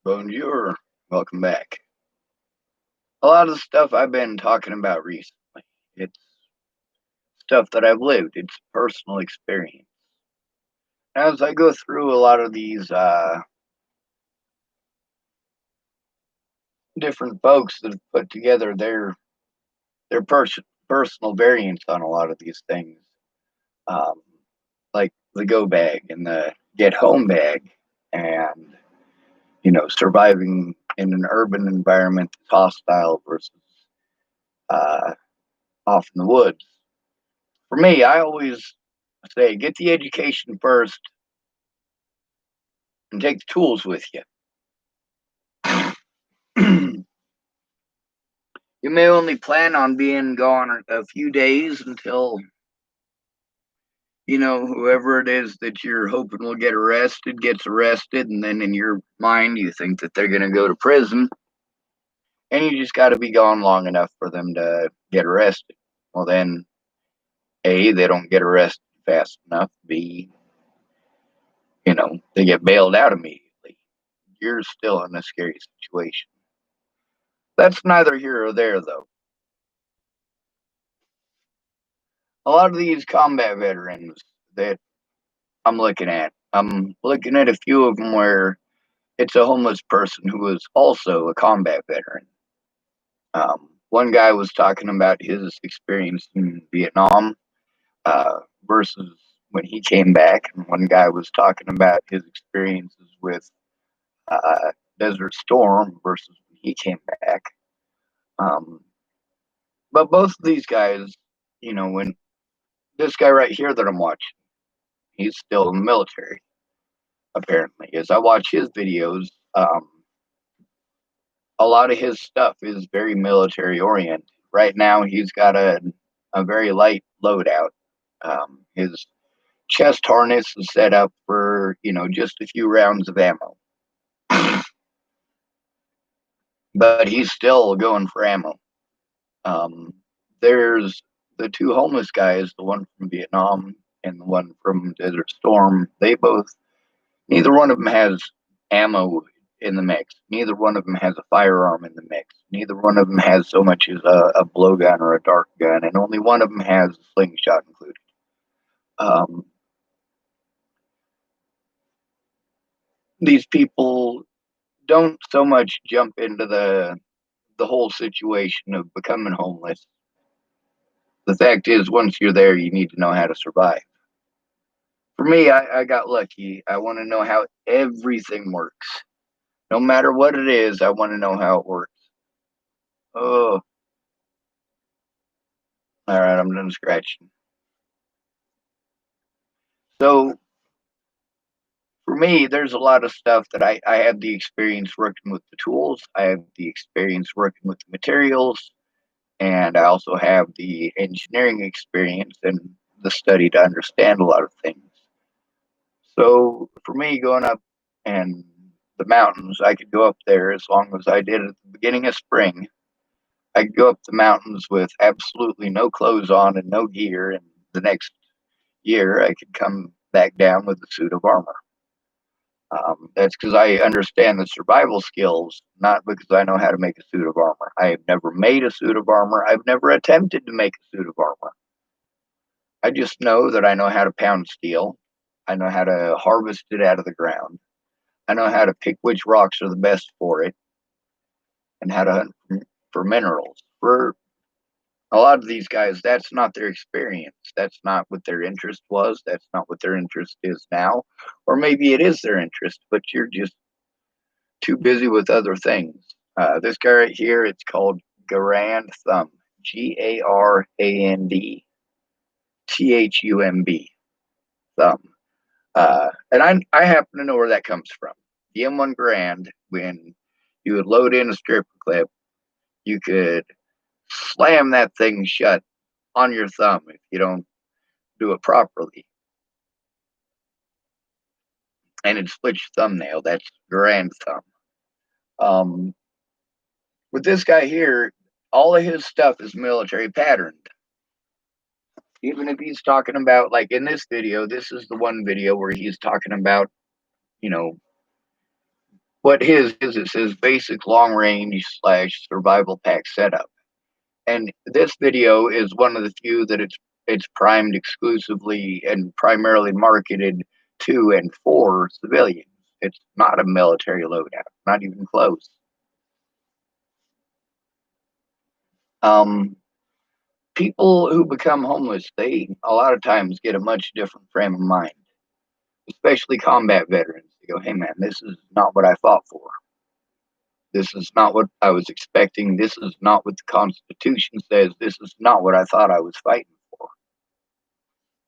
Bonjour. Welcome back. A lot of the stuff I've been talking about recently, it's stuff that I've lived. It's personal experience. As I go through a lot of these different folks that have put together their personal variants on a lot of these things, um, like the go bag and the get home bag, and surviving in an urban environment that's hostile versus uh, off in the woods. For me, I always say get the education first and take the tools with you. You may only plan on being gone a few days until, whoever it is that you're hoping will get arrested gets arrested. And then in your mind, you think that they're going to go to prison. And you just got to be gone long enough for them to get arrested. Well, then, A, they don't get arrested fast enough. B, they get bailed out immediately. You're still in a scary situation. That's neither here or there, though. A lot of these combat veterans that I'm looking at a few of them where it's a homeless person who was also a combat veteran. One guy was talking about his experience in Vietnam versus when he came back, and one guy was talking about his experiences with Desert Storm versus when he came back. Um, but both of these guys, when this guy right here that I'm watching, he's still in the military, apparently. As I watch his videos, a lot of his stuff is very military oriented. Right now, he's got a very light loadout. His chest harness is set up for, just a few rounds of ammo. But he's still going for ammo. Um, there's the two homeless guys, the one from Vietnam and the one from Desert Storm. Neither one of them has ammo in the mix. Neither one of them has a firearm in the mix. Neither one of them has so much as a blowgun or a dart gun, and only one of them has a slingshot included. Um, these people don't so much jump into the whole situation of becoming homeless. The fact is, once you're there, you need to know how to survive. For me, I got lucky. I want to know how everything works. No matter what it is, I want to know how it works. Oh, all right, I'm done scratching. So for me, there's a lot of stuff that I have the experience working with the tools. I have the experience working with the materials, and I also have the engineering experience and the study to understand a lot of things. So for me, going up and the mountains, I could go up there as long as I did at the beginning of spring. I could go up the mountains with absolutely no clothes on and no gear, and the next year I could come back down with a suit of armor. That's because I understand the survival skills, not because I know how to make a suit of armor. I have never made a suit of armor. I've never attempted to make a suit of armor. I just know that I know how to pound steel. I know how to harvest it out of the ground. I know how to pick which rocks are the best for it and how to hunt for minerals. For a lot of these guys, that's not their experience. That's not what their interest was. That's not what their interest is now. Or maybe it is their interest, but you're just too busy with other things. This guy right here, it's called Garand Thumb. Garandthumb. Thumb. And I happen to know where that comes from. The M1 Garand, when you would load in a stripper clip, you could slam that thing shut on your thumb if you don't do it properly. And it splits your thumbnail. That's Garand Thumb. Um, with this guy here, all of his stuff is military patterned. Even if he's talking about, like in this video, this is the one video where he's talking about, you know, what his is, it says basic long range / survival pack setup. And this video is one of the few that it's primed exclusively and primarily marketed to and for civilians. It's not a military loadout, not even close. People who become homeless, they a lot of times get a much different frame of mind, especially combat veterans. They go, "Hey man, this is not what I fought for. This is not what I was expecting. This is not what the Constitution says. This is not what I thought I was fighting for."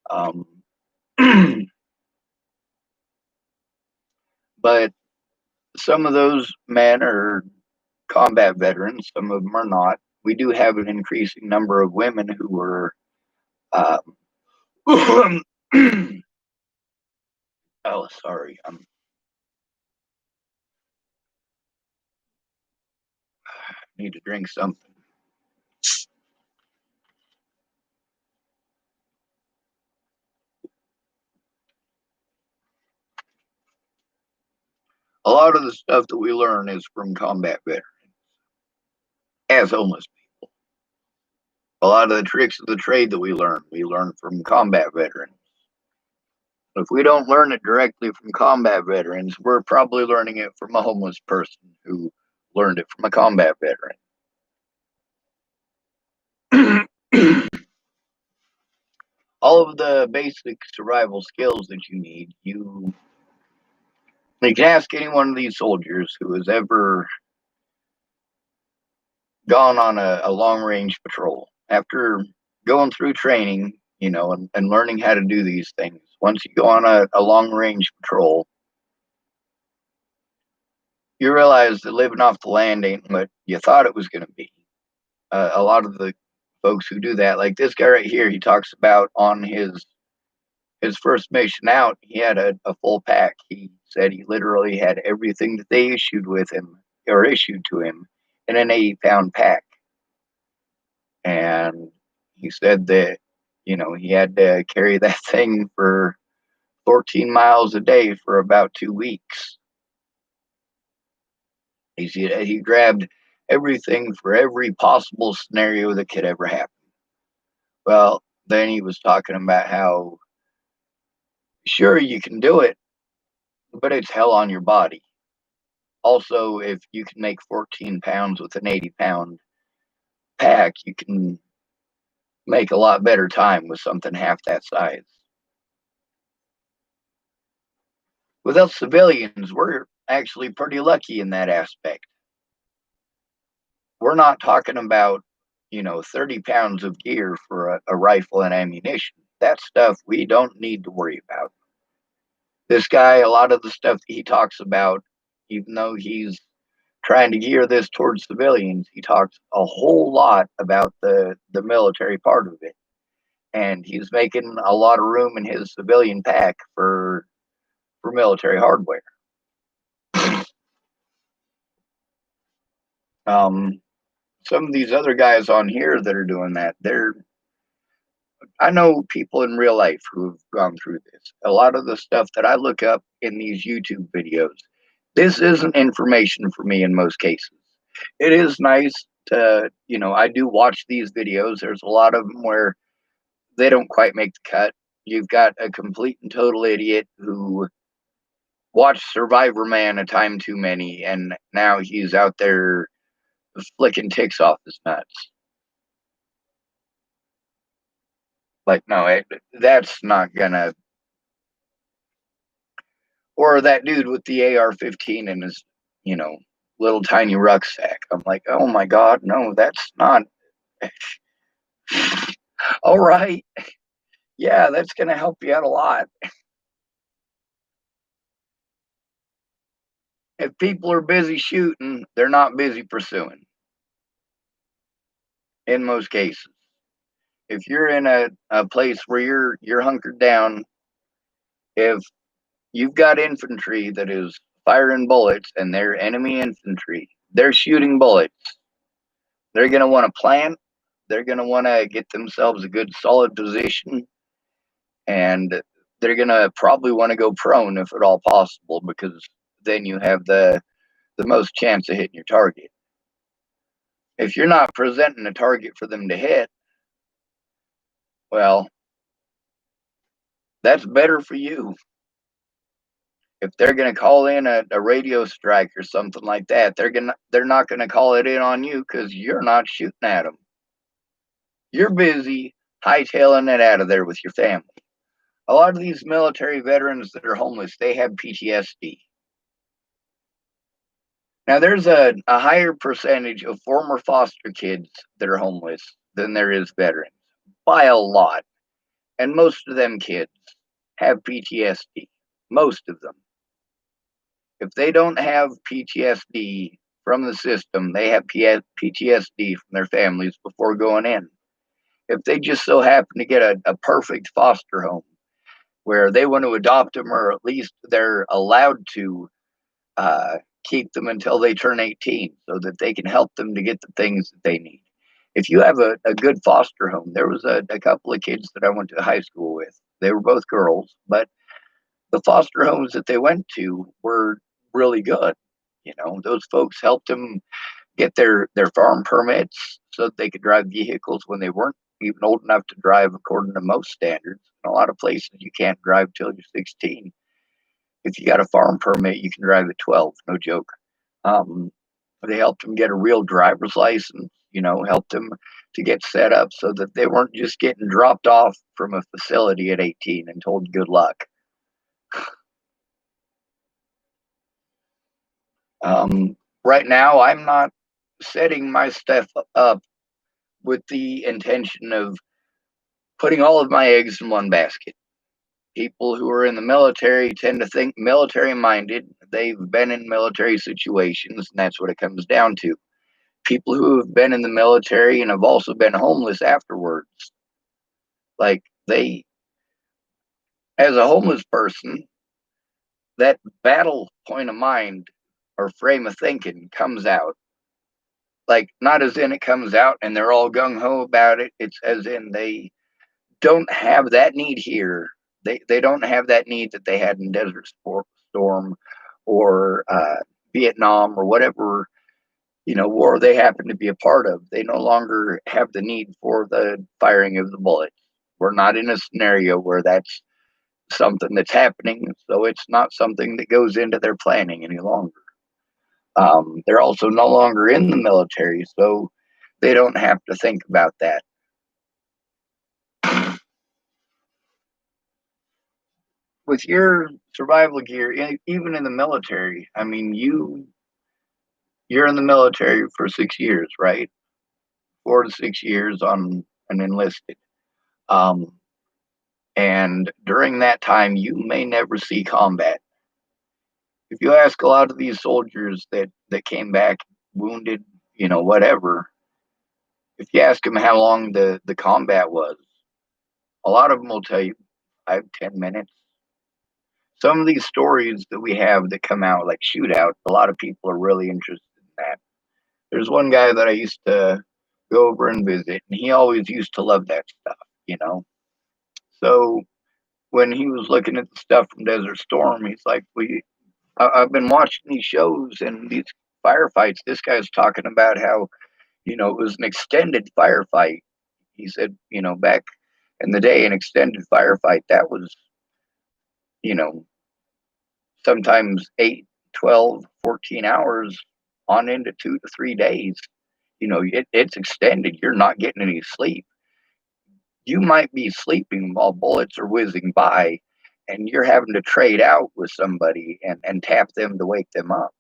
Um, but some of those men are combat veterans. Some of them are not. We do have an increasing number of women who are. Oh, sorry. Need to drink something. A lot of the stuff that we learn is from combat veterans as homeless people. A lot of the tricks of the trade that we learn from combat veterans. If we don't learn it directly from combat veterans, we're probably learning it from a homeless person who learned it from a combat veteran. All of the basic survival skills that you need, you can ask any one of these soldiers who has ever gone on a long range patrol. After going through training, and learning how to do these things, once you go on a long range patrol, you realize that living off the land ain't what you thought it was going to be. A lot of the folks who do that, like this guy right here, he talks about on his first mission out, he had a full pack. He said he literally had everything that they issued with him or issued to him in an 80-pound pack. And he said that, he had to carry that thing for 14 miles a day for about 2 weeks. He grabbed everything for every possible scenario that could ever happen. Well, then he was talking about how sure you can do it, but it's hell on your body. Also, if you can make 14 pounds with an 80-pound pack, you can make a lot better time with something half that size. With us civilians, we're actually pretty lucky in that aspect. We're not talking about, 30 pounds of gear for a rifle and ammunition. That stuff we don't need to worry about. This guy, a lot of the stuff that he talks about, even though he's trying to gear this towards civilians, he talks a whole lot about the military part of it. And he's making a lot of room in his civilian pack for military hardware. Some of these other guys on here that are doing that, I know people in real life who have gone through this. A lot of the stuff that I look up in these YouTube videos, this isn't information for me in most cases. It is nice to, I do watch these videos. There's a lot of them where they don't quite make the cut. You've got a complete and total idiot who watched Survivor Man a time too many, and now he's out there flicking ticks off his nuts. Like, no, that's not gonna. Or that dude with the AR-15 in his, little tiny rucksack. I'm like, oh my god, no, that's not. All right, yeah, that's gonna help you out a lot. If people are busy shooting, they're not busy pursuing. In most cases, if you're in a place where you're hunkered down, if you've got infantry that is firing bullets and they're enemy infantry, they're shooting bullets. They're going to want to plant. They're going to want to get themselves a good solid position. And they're going to probably want to go prone if at all possible, because then you have the the most chance of hitting your target. If you're not presenting a target for them to hit, well, that's better for you. If they're going to call in a radio strike or something like that, they're not going to call it in on you because you're not shooting at them. You're busy hightailing it out of there with your family. A lot of these military veterans that are homeless, they have PTSD. Now, there's a higher percentage of former foster kids that are homeless than there is veterans, by a lot. And most of them kids have PTSD. Most of them. If they don't have PTSD from the system, they have PTSD from their families before going in. If they just so happen to get a perfect foster home where they want to adopt them, or at least they're allowed to keep them until they turn 18 so that they can help them to get the things that they need. If you have a good foster home, there was a couple of kids that I went to high school with. They were both girls, but the foster homes that they went to were really good. You know, those folks helped them get their farm permits so that they could drive vehicles when they weren't even old enough to drive according to most standards. In a lot of places, you can't drive till you're 16. If you got a farm permit, you can drive at 12. No joke. Um, they helped them get a real driver's license. You know, helped them to get set up so that they weren't just getting dropped off from a facility at 18 and told good luck. Right now, I'm not setting my stuff up with the intention of putting all of my eggs in one basket. People who are in the military tend to think military minded. They've been in military situations, and that's what it comes down to. People who have been in the military and have also been homeless afterwards, like they, as a homeless person, that battle point of mind or frame of thinking comes out. Like, not as in it comes out and they're all gung ho about it. It's as in they don't have that need here. They don't have that need that they had in Desert Storm or Vietnam or whatever, you know, war they happen to be a part of. They no longer have the need for the firing of the bullets. We're not in a scenario where that's something that's happening, so it's not something that goes into their planning any longer. They're also no longer in the military, so they don't have to think about that. With your survival gear, even in the military, I mean, you're in the military for 6 years, right? 4 to 6 years on an enlisted. Um, and during that time, you may never see combat. If you ask a lot of these soldiers that came back wounded, you know, whatever, if you ask them how long the combat was, a lot of them will tell you 5, 10 minutes. Some of these stories that we have that come out like shootout, a lot of people are really interested in that. There's one guy that I used to go over and visit, and he always used to love that stuff, you know. So when he was looking at the stuff from Desert Storm, he's like, I've been watching these shows and these firefights. This guy's talking about how, you know, it was an extended firefight. He said, you know, back in the day, an extended firefight, that was, you know, sometimes 8, 12, 14 hours on into 2 to 3 days. You know, it's extended. You're not getting any sleep. You might be sleeping while bullets are whizzing by, and you're having to trade out with somebody and tap them to wake them up.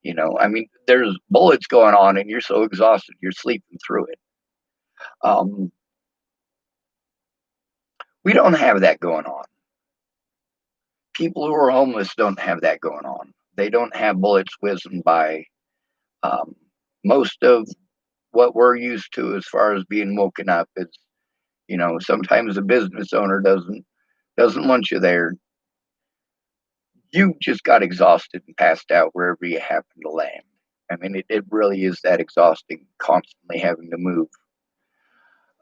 You know, I mean, there's bullets going on, and you're so exhausted, you're sleeping through it. Um, we don't have that going on. People who are homeless don't have that going on. They don't have bullets whizzing by. Um, most of what we're used to as far as being woken up is, you know, sometimes the business owner doesn't want you there. You just got exhausted and passed out wherever you happen to land. I mean, it really is that exhausting, constantly having to move.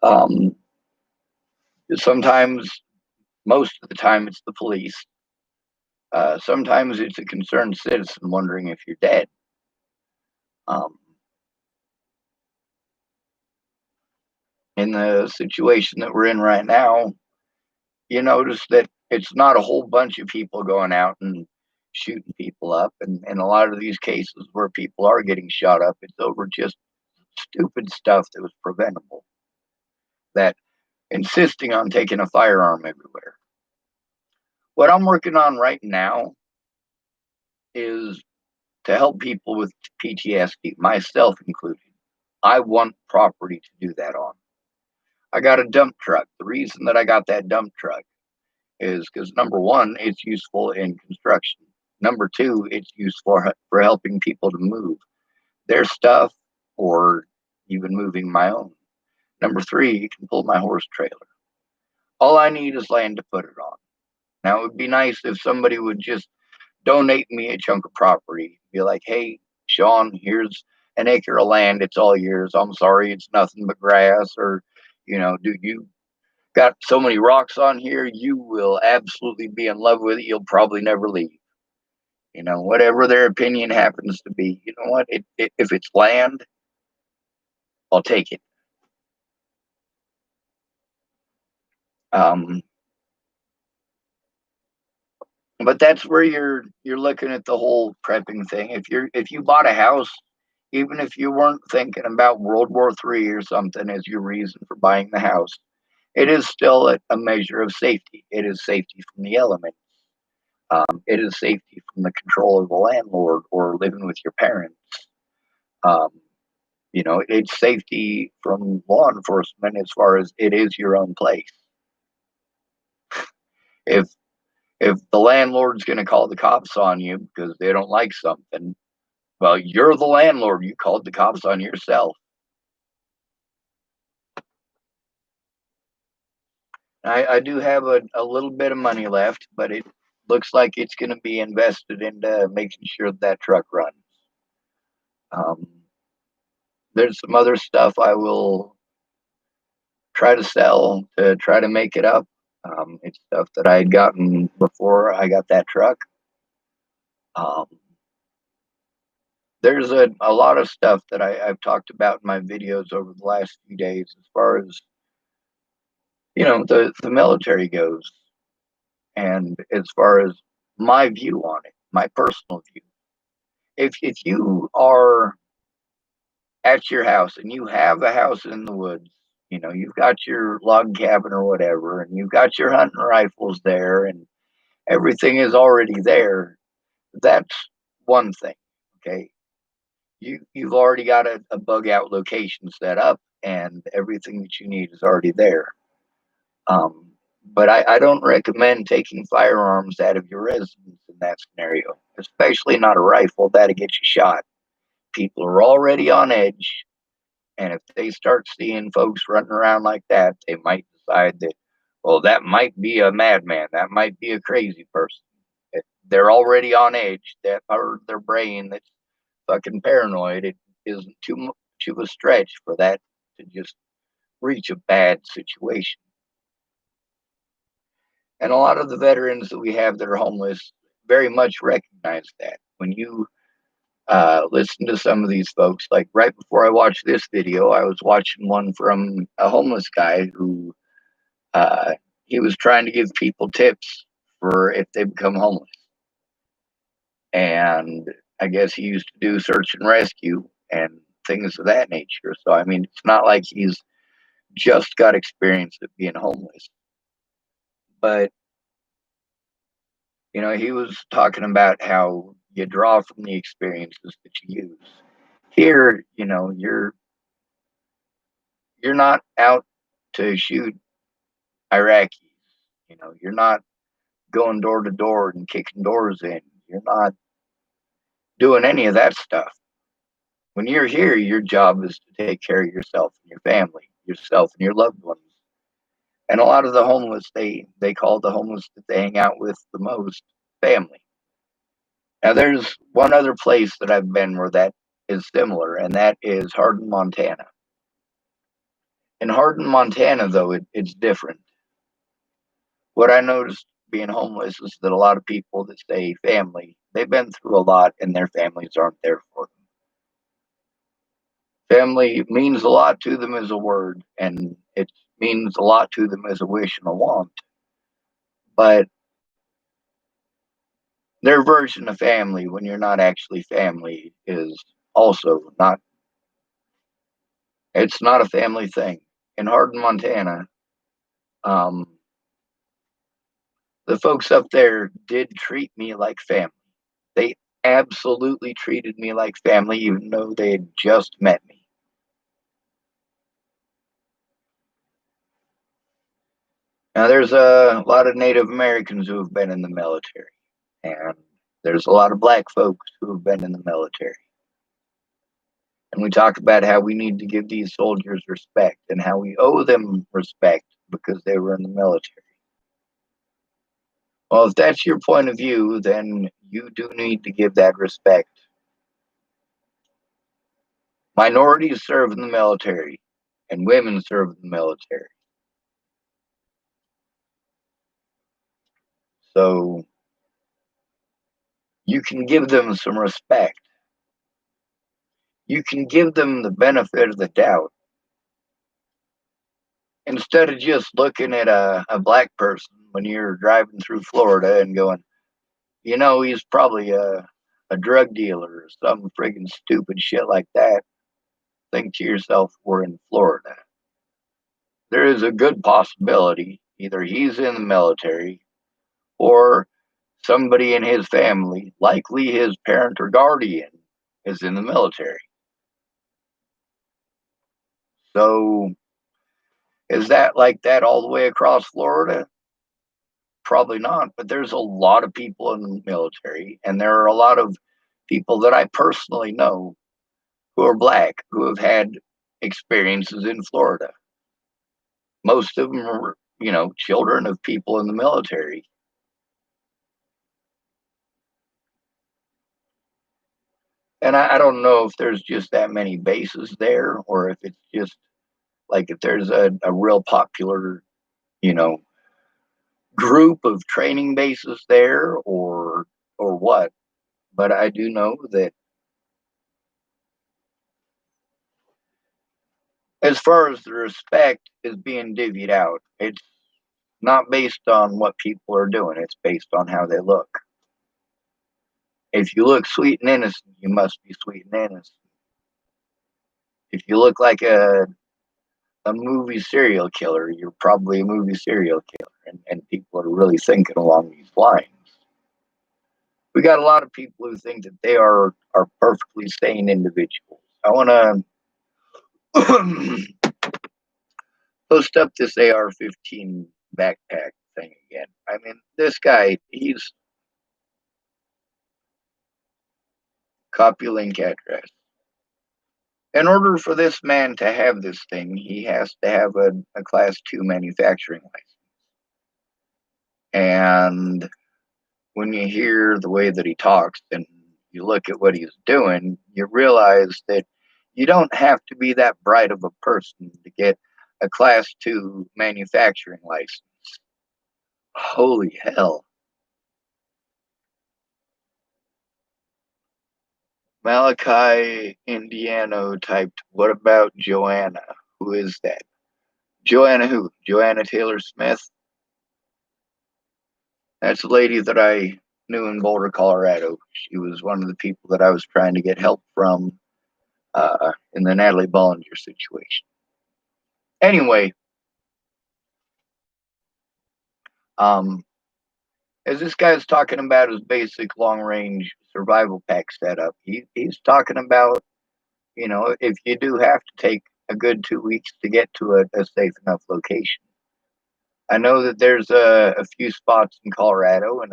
Um, Sometimes, most of the time, it's the police. Sometimes it's a concerned citizen wondering if you're dead. Um, in the situation that we're in right now, you notice that it's not a whole bunch of people going out and shooting people up. And in a lot of these cases where people are getting shot up, it's over just stupid stuff that was preventable, that insisting on taking a firearm everywhere. What I'm working on right now is to help people with PTSD, myself included. I want property to do that on. I got a dump truck. The reason that I got that dump truck is because number one, it's useful in construction. Number two, it's useful for helping people to move their stuff or even moving my own. Number three, you can pull my horse trailer. All I need is land to put it on. Now, it would be nice if somebody would just donate me a chunk of property. Be like, hey, Sean, here's an acre of land. It's all yours. I'm sorry, it's nothing but grass. Or, dude, you got so many rocks on here, you will absolutely be in love with it. You'll probably never leave. Whatever their opinion happens to be, you know what? If it's land, I'll take it. Um, but that's where you're looking at the whole prepping thing. If you bought a house, even if you weren't thinking about World War III or something as your reason for buying the house, it is still a measure of safety. It is safety from the elements. It is safety from the control of the landlord or living with your parents. Um, it's safety from law enforcement as far as it is your own place. If if the landlord's going to call the cops on you because they don't like something, well, you're the landlord. You called the cops on yourself. I do have a little bit of money left, but it looks like it's going to be invested into making sure that truck runs. Um, there's some other stuff I will try to sell to try to make it up. It's stuff that I had gotten before I got that truck. Um, there's a lot of stuff that I've talked about in my videos over the last few days as far as, the military goes. And as far as my view on it, my personal view, if you are at your house and you have a house in the woods, you've got your log cabin or whatever, and you've got your hunting rifles there, and everything is already there. That's one thing. Okay. You've already got a bug out location set up, and everything that you need is already there. But I don't recommend taking firearms out of your residence in that scenario, especially not a rifle. That'll get you shot. People are already on edge, and if they start seeing folks running around like that, they might decide that, well, that might be a madman. That might be a crazy person. They're already on edge. That part of their brain that's fucking paranoid. It isn't too much of a stretch for that to just reach a bad situation. And a lot of the veterans that we have that are homeless very much recognize that. When you listen to some of these folks, like right before I watched this video, I was watching one from a homeless guy who uh, he was trying to give people tips for if they become homeless. And I guess he used to do search and rescue and things of that nature. So, I mean, it's not like he's just got experience of being homeless. But he was talking about how you draw from the experiences that you use. Here, you're not out to shoot Iraqis. You're not going door to door and kicking doors in. You're not doing any of that stuff. When you're here, your job is to take care of yourself and your family, yourself and your loved ones. And a lot of the homeless, they call the homeless that they hang out with the most family. Now, there's one other place that I've been where that is similar, and that is Hardin, Montana. In Hardin, Montana, though, it's different. What I noticed being homeless is that a lot of people that say family, they've been through a lot and their families aren't there for them. Family means a lot to them as a word, and it means a lot to them as a wish and a want. But their version of family, when you're not actually family, is also not, it's not a family thing. In Hardin, Montana, um, the folks up there did treat me like family. They absolutely treated me like family, even though they had just met me. Now, there's a lot of Native Americans who have been in the military, and there's a lot of black folks who have been in the military. And we talk about how we need to give these soldiers respect and how we owe them respect because they were in the military. Well, if that's your point of view, then you do need to give that respect. Minorities serve in the military, and women serve in the military. So you can give them some respect. You can give them the benefit of the doubt instead of just looking at a black person when you're driving through Florida and going, you know, he's probably a drug dealer or some friggin' stupid shit like that. Think to yourself, we're in Florida. There is a good possibility either he's in the military or somebody in his family, likely his parent or guardian, is in the military. So is that like that all the way across Florida? Probably not, but there's a lot of people in the military, and there are a lot of people that I personally know who are black who have had experiences in Florida. Most of them are, you know, children of people in the military. And I don't know if there's just that many bases there or if it's just like if there's a real popular, you know, group of training bases there or what. But I do know that as far as the respect is being divvied out, it's not based on what people are doing, it's based on how they look. If you look sweet and innocent, you must be sweet and innocent. If you look like a movie serial killer, you're probably a movie serial killer. And people are really thinking along these lines. We got a lot of people who think that they are perfectly sane individuals. I want to post up this AR-15 backpack thing again. I mean, this guy, he's copy link address. In order for this man to have this thing, he has to have a class 2 manufacturing license. And when you hear the way that he talks and you look at what he's doing, you realize that you don't have to be that bright of a person to get a class 2 manufacturing license. Holy hell. Malachi Indiano typed, what about Joanna? Who is that? Joanna who? Joanna Taylor Smith? That's a lady that I knew in Boulder, Colorado. She was one of the people that I was trying to get help from in the Natalie Bollinger situation. Anyway, as this guy's talking about his basic long range survival pack setup, he's talking about, you know, if you do have to take a good 2 weeks to get to a safe enough location. I know that there's a few spots in Colorado and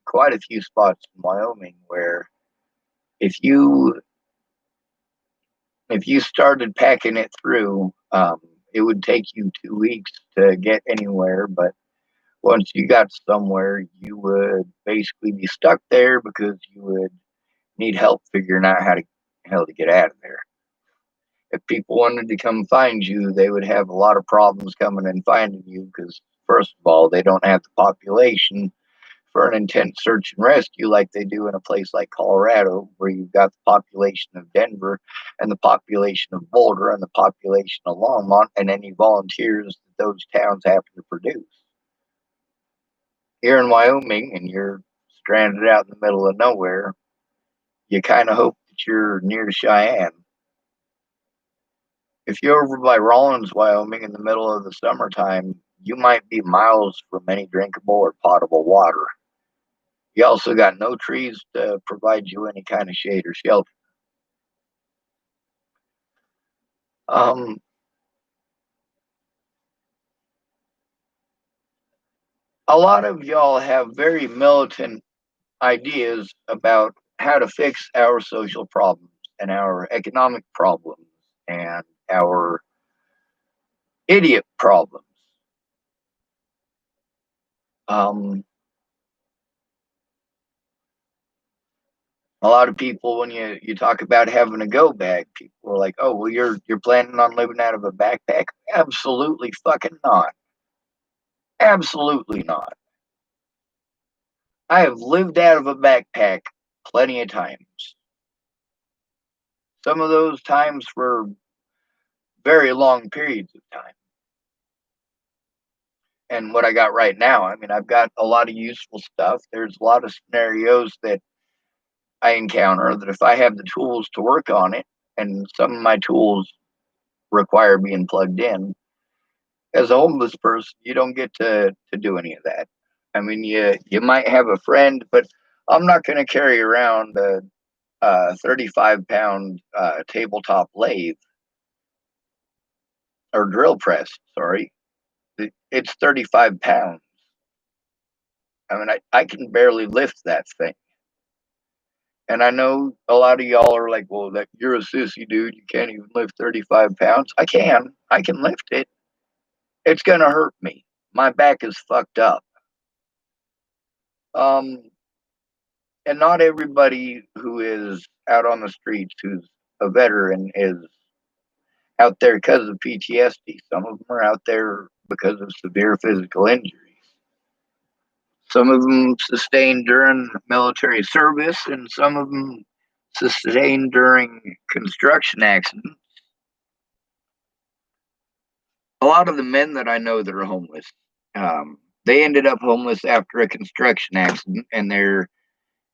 quite a few spots in Wyoming where if you started packing it through, it would take you 2 weeks to get anywhere. But once you got somewhere, you would basically be stuck there because you would need help figuring out how to get out of there. If people wanted to come find you, they would have a lot of problems coming and finding you because First of all, they don't have the population for an intense search and rescue like they do in a place like Colorado, where you've got the population of Denver and the population of Boulder and the population of Longmont and any volunteers that those towns happen to produce. Here in Wyoming, and you're stranded out in the middle of nowhere, you kind of hope that you're near Cheyenne. If you're over by Rawlins, Wyoming, in the middle of the summertime, you might be miles from any drinkable or potable water. You also got no trees to provide you any kind of shade or shelter. Um, a lot of y'all have very militant ideas about how to fix our social problems and our economic problems and our idiot problems. Um, a lot of people, when you talk about having a go bag, people are like, "Oh, well, you're planning on living out of a backpack?" Absolutely fucking not. Absolutely not. I have lived out of a backpack plenty of times. Some of those times for very long periods of time. And what I got right now, I mean, I've got a lot of useful stuff. There's a lot of scenarios that I encounter that if I have the tools to work on it, and some of my tools require being plugged in, as a homeless person, you don't get to do any of that. I mean, you might have a friend, but I'm not going to carry around a 35-pound tabletop lathe or drill press. Sorry, it's 35 pounds. I mean, I can barely lift that thing. And I know a lot of y'all are like, well, that you're a sissy dude. You can't even lift 35 pounds. I can. I can lift it. It's going to hurt me. My back is fucked up. Um, and not everybody who is out on the streets who's a veteran is out there because of PTSD. Some of them are out there because of severe physical injuries. Some of them sustained during military service, and some of them sustained during construction accidents. A lot of the men that I know that are homeless, they ended up homeless after a construction accident, and their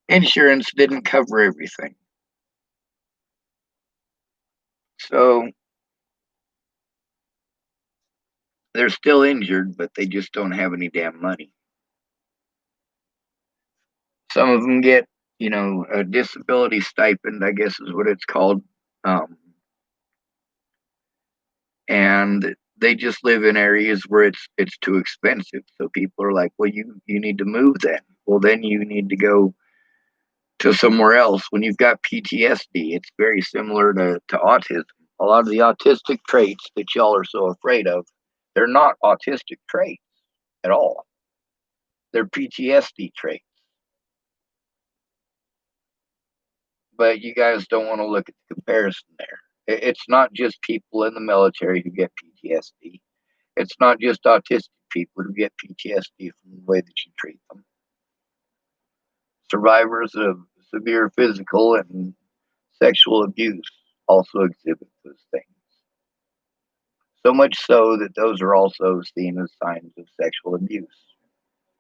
insurance didn't cover everything. So they're still injured, but they just don't have any damn money. Some of them get, a disability stipend, I guess is what it's called. Um, and they just live in areas where it's too expensive. So people are like, well, you need to move then. Well, then you need to go to somewhere else. When you've got PTSD, it's very similar to autism. A lot of the autistic traits that y'all are so afraid of, they're not autistic traits at all. They're PTSD traits. But you guys don't want to look at the comparison there. It's not just people in the military who get PTSD. It's not just autistic people who get PTSD from the way that you treat them. Survivors of severe physical and sexual abuse also exhibit those things. So much so that those are also seen as signs of sexual abuse.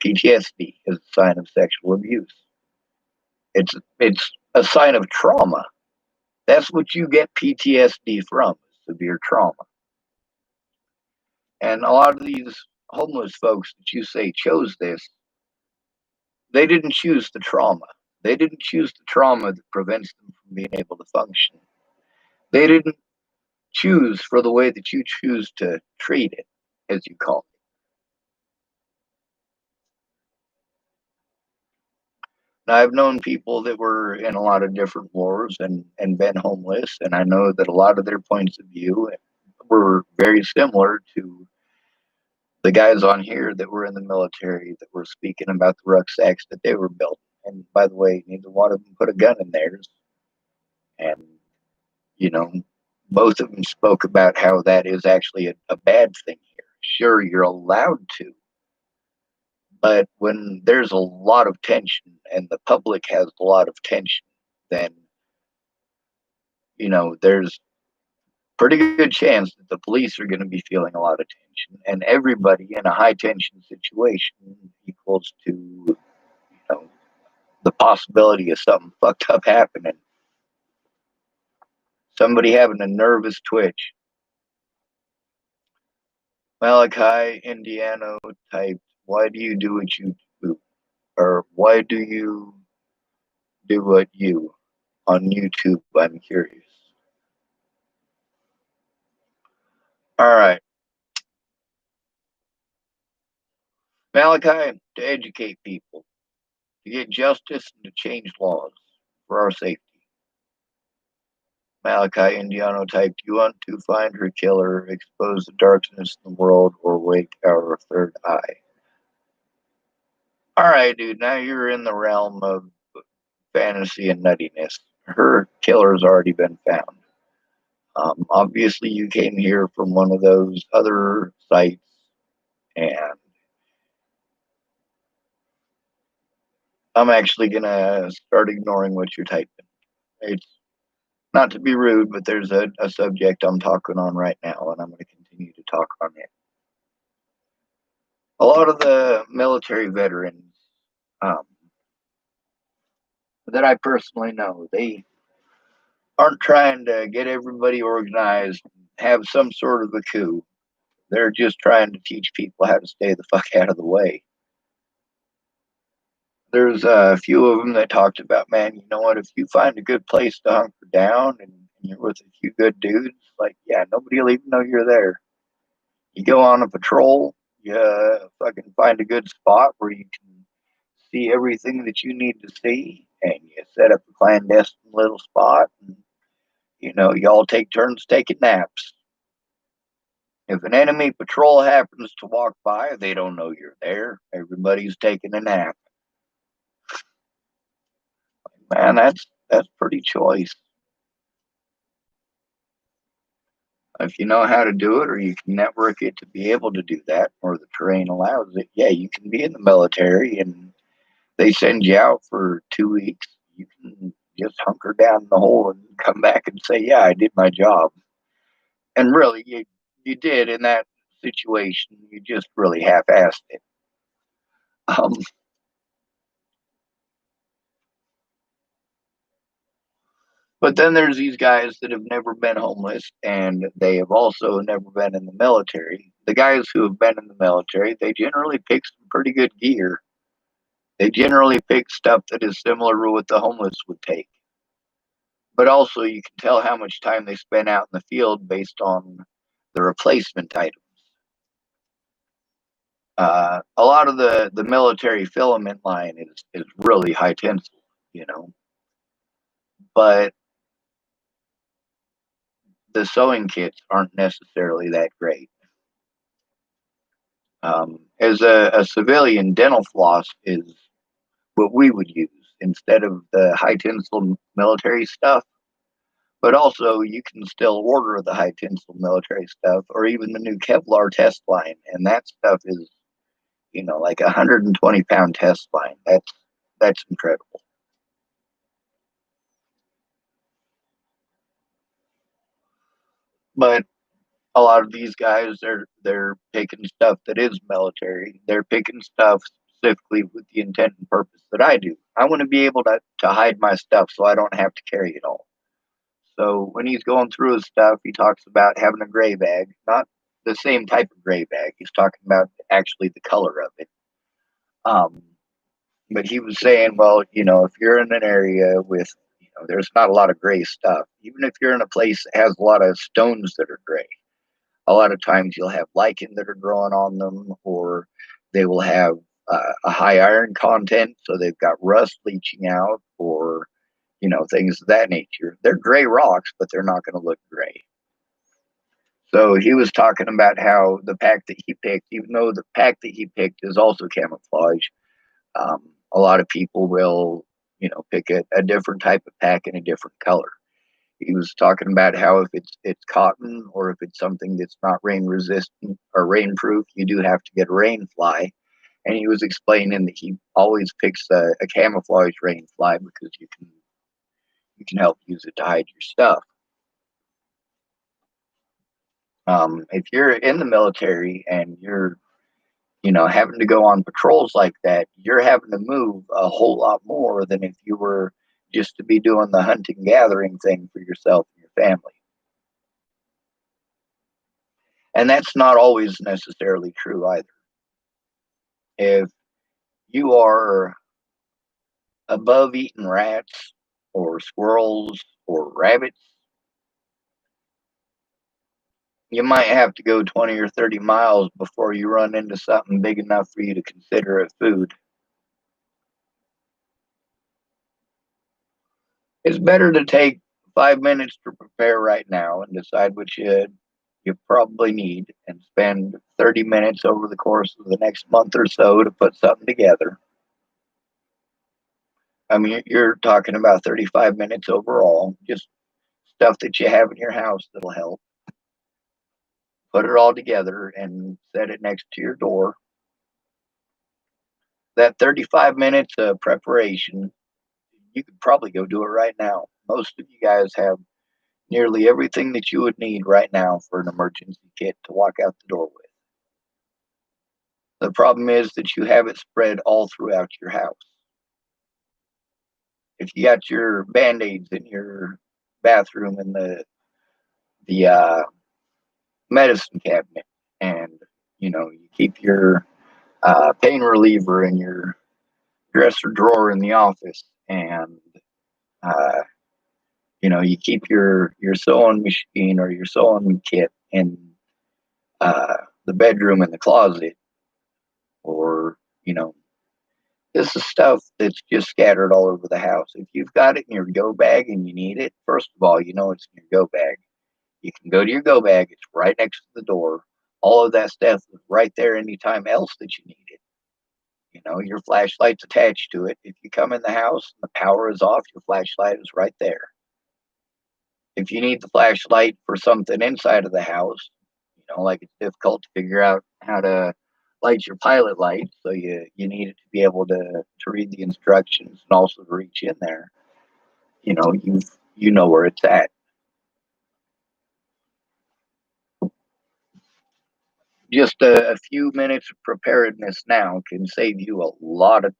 PTSD is a sign of sexual abuse. It's a sign of trauma. That's what you get PTSD from, severe trauma. And a lot of these homeless folks that you say chose this, they didn't choose the trauma. They didn't choose the trauma that prevents them from being able to function. They didn't choose for the way that you choose to treat it, as you call it. Now, I've known people that were in a lot of different wars and been homeless, and I know that a lot of their points of view were very similar to the guys on here that were in the military that were speaking about the rucksacks that they were building. And by the way, neither one of them put a gun in theirs. And, you know, both of them spoke about how that is actually a bad thing here. Sure, you're allowed to. But when there's a lot of tension and the public has a lot of tension, then, there's pretty good chance that the police are going to be feeling a lot of tension, and everybody in a high tension situation equals to, know, the possibility of something fucked up happening. Somebody having a nervous twitch. Malachi Indiano typed, "Why do you do what you do?" Or "Why do you do what you?" On YouTube, I'm curious. All right. Malachi, to educate people, to get justice, and to change laws for our safety. Malachi Indiano typed, "You want to find her killer, expose the darkness in the world, or wake our third eye." All right, dude, now you're in the realm of fantasy and nuttiness. Her killer's already been found. Obviously, you came here from one of those other sites, and I'm actually going to start ignoring what you're typing. It's not to be rude, but there's a subject I'm talking on right now, and I'm going to continue to talk on it. A lot of the military veterans um, that I personally know, they aren't trying to get everybody organized, have some sort of a coup. They're just trying to teach people how to stay the fuck out of the way. There's a few of them that talked about, man, you know what? If you find a good place to hunker down and you're with a few good dudes, like, yeah, nobody will even know you're there. You go on a patrol, you fucking find a good spot where you can see everything that you need to see, and you set up a clandestine little spot, and y'all take turns taking naps. If an enemy patrol happens to walk by, they don't know you're there. Everybody's taking a nap. Man, that's pretty choice. If you know how to do it, or you can network it to be able to do that, or the terrain allows it, yeah, you can be in the military and they send you out for 2 weeks. You can just hunker down in the hole and come back and say, yeah, I did my job. And really, you did in that situation. You just really half-assed it. Um, but then there's these guys that have never been homeless, and they have also never been in the military. The guys who have been in the military, they generally pick some pretty good gear. They generally pick stuff that is similar to what the homeless would take. But also, you can tell how much time they spend out in the field based on the replacement items. A lot of the military filament line is really high tensile, but the sewing kits aren't necessarily that great. As a civilian, dental floss is what we would use instead of the high tensile military stuff. But also, you can still order the high tensile military stuff, or even the new Kevlar test line, and that stuff is, like 120-pound test line. That's incredible. But a lot of these guys, they're picking stuff that is military. They're picking stuff specifically with the intent and purpose that I do. I want to be able to hide my stuff so I don't have to carry it all. So when he's going through his stuff, he talks about having a gray bag, not the same type of gray bag. He's talking about actually the color of it. Um, but he was saying, well, if you're in an area with, there's not a lot of gray stuff, even if you're in a place that has a lot of stones that are gray, a lot of times you'll have lichen that are growing on them, or they will have a high iron content, so they've got rust leaching out, or things of that nature. They're gray rocks, but they're not going to look gray. So he was talking about how the pack that he picked, even though the pack that he picked is also camouflage, a lot of people will, pick a different type of pack in a different color. He was talking about how if it's cotton, or if it's something that's not rain resistant or rain proof, you do have to get a rain fly, And he was explaining that he always picks a camouflage rain fly because you can help use it to hide your stuff. If you're in the military and you're having to go on patrols like that, you're having to move a whole lot more than if you were just to be doing the hunting gathering thing for yourself and your family. And that's not always necessarily true either. If you are above eating rats or squirrels or rabbits, you might have to go 20 or 30 miles before you run into something big enough for you to consider it food. It's better to take 5 minutes to prepare right now and decide what you probably need and spend 30 minutes over the course of the next month or so to put something together. I mean, you're talking about 35 minutes overall, just stuff that you have in your house that'll help. Put it all together and set it next to your door. That 35 minutes of preparation, you could probably go do it right now. Most of you guys have nearly everything that you would need right now for an emergency kit to walk out the door with. The problem is that you have it spread all throughout your house. If you got your band-aids in your bathroom and the medicine cabinet, and you keep your pain reliever in your dresser drawer in the office, and uh, you keep your sewing machine or your sewing kit in the bedroom in the closet, or this is stuff that's just scattered all over the house. If you've got it in your go bag and you need it, first of all, it's in your go bag. You can go to your go bag, it's right next to the door. All of that stuff is right there anytime else that you need it. Your flashlight's attached to it. If you come in the house and the power is off, your flashlight is right there. If you need the flashlight for something inside of the house, like it's difficult to figure out how to light your pilot light, so you need it to be able to read the instructions and also to reach in there. You know where it's at. Just a few minutes of preparedness now can save you a lot of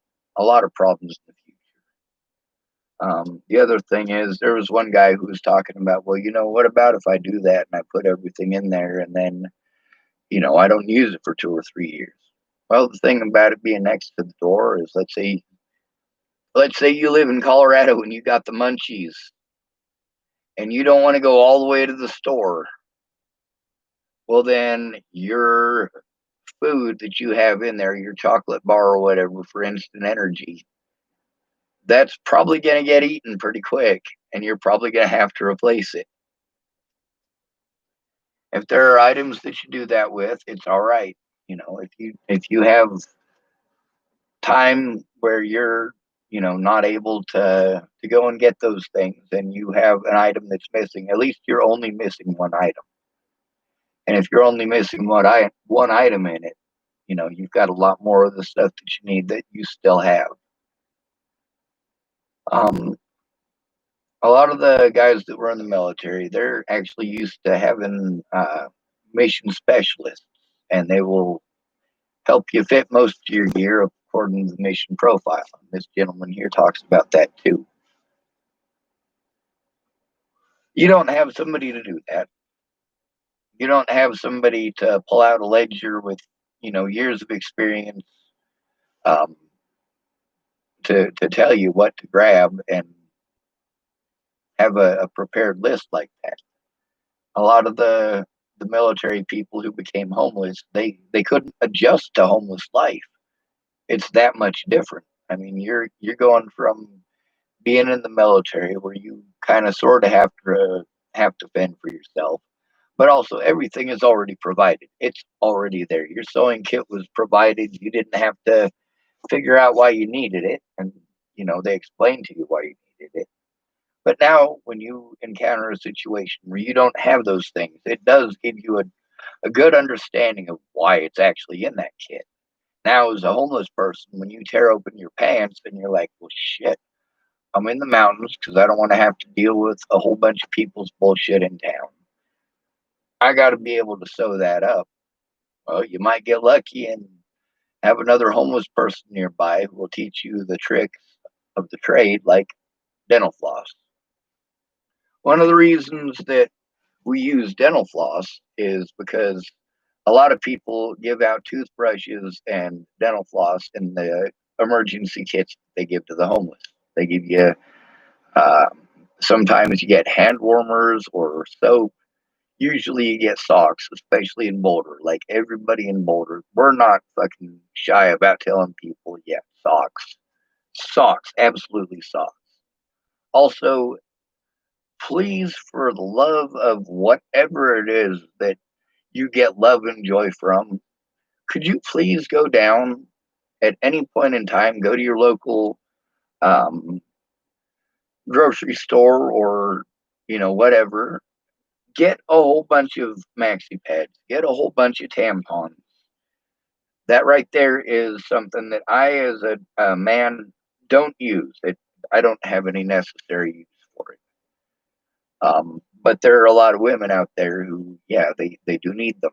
problems in the future. The other thing is, there was one guy who was talking about, well, what about if I do that and I put everything in there and then I don't use it for 2 or 3 years? Well, the thing about it being next to the door is, let's say you live in Colorado and you got the munchies and you don't want to go all the way to the store. Well, then your food that you have in there, your chocolate bar or whatever for instant energy, that's probably going to get eaten pretty quick, and you're probably going to have to replace it. If there are items that you do that with, it's all right. If you have time where you're not able to go and get those things, and you have an item that's missing, at least you're only missing one item. And if you're only missing one item in it, you've got a lot more of the stuff that you need that you still have. Um, a lot of the guys that were in the military, they're actually used to having mission specialists, and they will help you fit most of your gear according to the mission profile. And this gentleman here talks about that too. You don't have somebody to do that. You don't have somebody to pull out a ledger with years of experience, um, to tell you what to grab and have a prepared list like that. A lot of the military people who became homeless, they couldn't adjust to homeless life. It's that much different. I mean, you're going from being in the military where you kind of sort of have to fend for yourself, but also everything is already provided. It's already there. Your sewing kit was provided. You didn't have to figure out why you needed it, and they explained to you why you needed it. But now, when you encounter a situation where you don't have those things, it does give you a good understanding of why it's actually in that kit. Now, as a homeless person, when you tear open your pants and you're like, well, shit, I'm in the mountains because I don't want to have to deal with a whole bunch of people's bullshit in town. I got to be able to sew that up. Well, you might get lucky and have another homeless person nearby who will teach you the tricks of the trade, like dental floss. One of the reasons that we use dental floss is because a lot of people give out toothbrushes and dental floss in the emergency kits they give to the homeless. They give you, uh, sometimes you get hand warmers or soap. Usually you get socks, especially in Boulder. Like everybody in Boulder, we're not fucking shy about telling people, yeah, socks. Socks, absolutely socks. Also, please, for the love of whatever it is that you get love and joy from, could you please go down at any point in time, go to your local um, grocery store or, whatever, get a whole bunch of maxi pads, get a whole bunch of tampons. That right there is something that I, as a man, don't use. I don't have any necessary use for it. But there are a lot of women out there who, yeah, they do need them.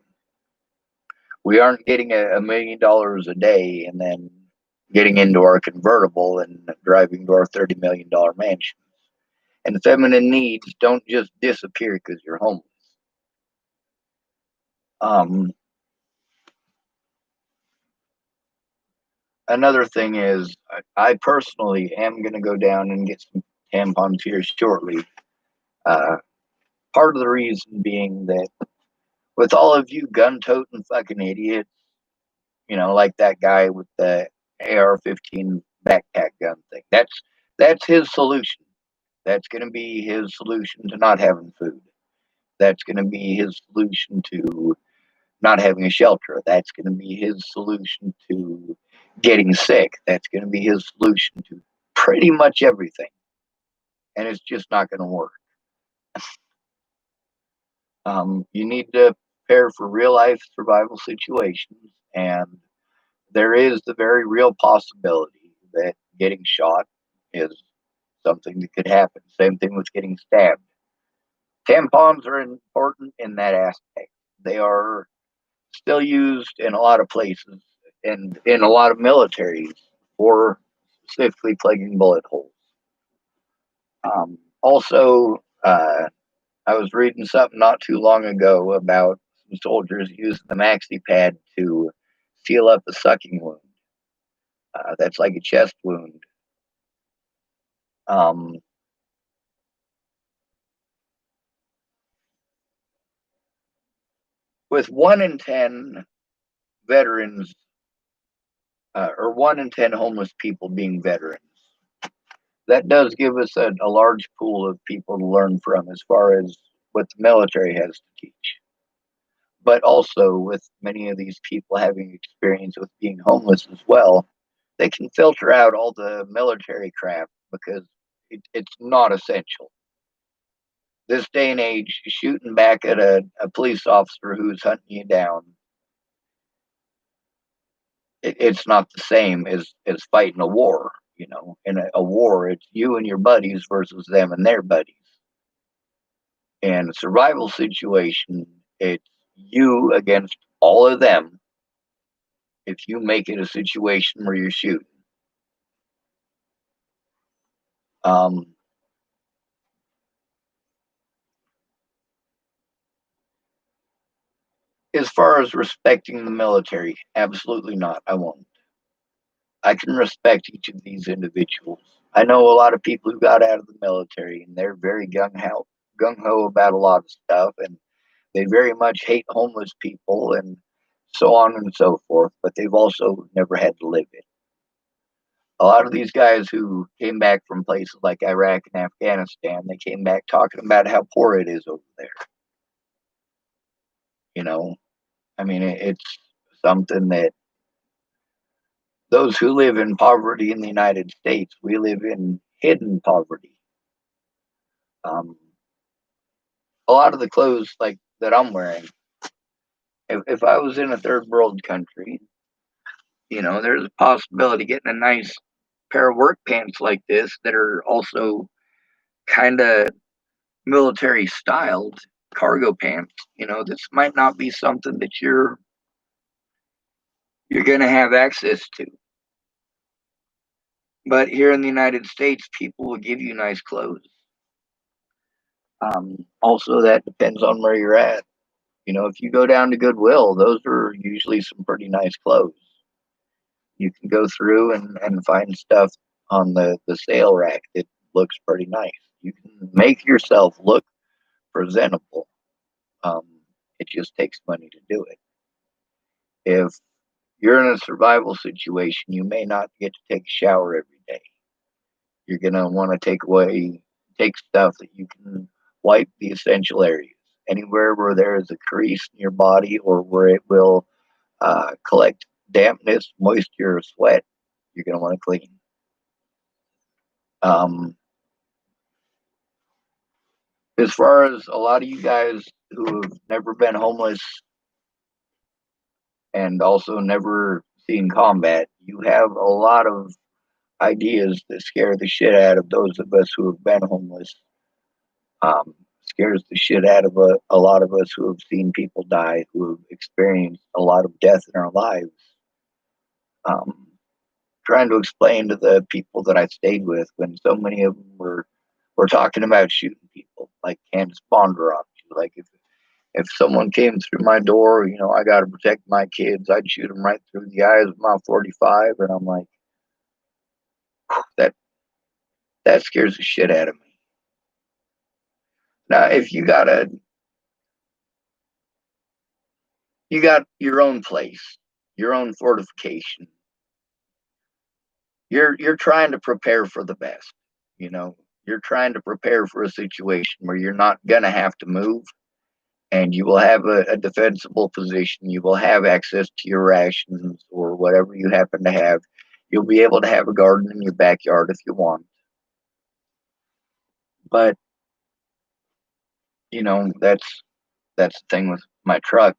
We aren't getting $1 million a day and then getting into our convertible and driving to our $30 million mansion. And feminine needs don't just disappear because you're homeless. Um, Another thing is, I personally am going to go down and get some tampons here shortly. Uh, Part of the reason being that with all of you gun toting fucking idiots, like that guy with the AR-15 backpack gun thing, that's his solution. That's going to be his solution to not having food. That's going to be his solution to not having a shelter. That's going to be his solution to getting sick. That's going to be his solution to pretty much everything. And it's just not going to work. You need to prepare for real life survival situations. And there is the very real possibility that getting shot is something that could happen. Same thing with getting stabbed. Tampons are important in that aspect. They are still used in a lot of places and in a lot of militaries for specifically plugging bullet holes. Also, I was reading something not too long ago about some soldiers using the maxi pad to seal up a sucking wound. That's like a chest wound. Um, with 1 in 10 veterans, or 1 in 10 homeless people being veterans, that does give us a large pool of people to learn from as far as what the military has to teach. But also, with many of these people having experience with being homeless as well, they can filter out all the military crap because it's not essential. This day and age, shooting back at a police officer who's hunting you down, it's not the same as fighting a war. In a war, it's you and your buddies versus them and their buddies. In a survival situation, it's you against all of them if you make it a situation where you're shooting. Um, as far as respecting the military, absolutely not. I won't. I can respect each of these individuals. I know a lot of people who got out of the military and they're very gung ho about a lot of stuff, and they very much hate homeless people and so on and so forth, but they've also never had to live it. A lot of these guys who came back from places like Iraq and Afghanistan, they came back talking about how poor it is over there. You know, I mean, it's something that those who live in poverty in the United States, we live in hidden poverty. Um, a lot of the clothes like that I'm wearing, if I was in a third world country, there's a possibility of getting a nice pair of work pants like this that are also kind of military styled cargo pants. This might not be something that you're going to have access to. But here in the United States, people will give you nice clothes. Also, that depends on where you're at. If you go down to Goodwill, those are usually some pretty nice clothes. You can go through and find stuff on the sale rack that looks pretty nice. You can make yourself look presentable. Um, it just takes money to do it. If you're in a survival situation, you may not get to take a shower every day. You're going to want to take stuff that you can wipe the essential areas. Anywhere where there is a crease in your body or where it will collect dampness, moisture, or sweat, you're going to want to clean. Um, as far as a lot of you guys who have never been homeless and also never seen combat, you have a lot of ideas that scare the shit out of those of us who have been homeless. Scares the shit out of a lot of us who have seen people die, who have experienced a lot of death in our lives. Um, Trying to explain to the people that I stayed with when so many of them were talking about shooting people, like Candace Bondurant. Like if someone came through my door, I got to protect my kids. I'd shoot them right through the eyes with my 45, and I'm like, that that scares the shit out of me. Now, if you got your own place, your own fortification, you're trying to prepare for the best. You know, you're trying to prepare for a situation where you're not gonna have to move, and you will have a defensible position. You will have access to your rations or whatever you happen to have. You'll be able to have a garden in your backyard if you want. But that's the thing with my truck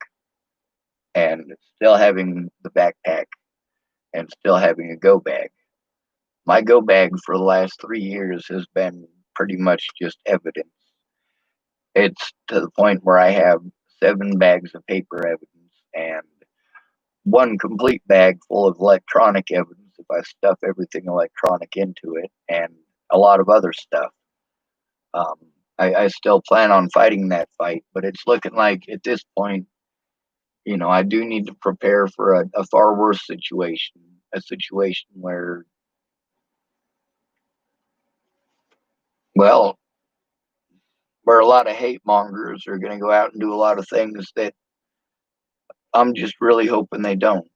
and still having the backpack and still having a go bag. My go bag for the last 3 years has been pretty much just evidence. It's to the point where I have 7 bags of paper evidence and one complete bag full of electronic evidence if I stuff everything electronic into it, and a lot of other stuff. Um, I still plan on fighting that fight, but it's looking like at this point, I do need to prepare for a far worse situation, a situation well, where a lot of hate mongers are going to go out and do a lot of things that I'm just really hoping they don't.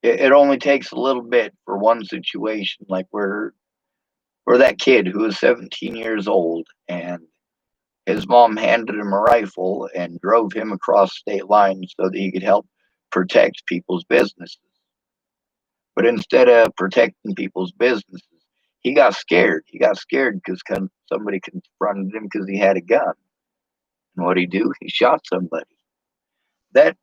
It only takes a little bit for one situation, like where that kid who was 17 years old and his mom handed him a rifle and drove him across state lines so that he could help protect people's businesses. But instead of protecting people's businesses, he got scared. He got scared because somebody confronted him because he had a gun. And what he do? He shot somebody. That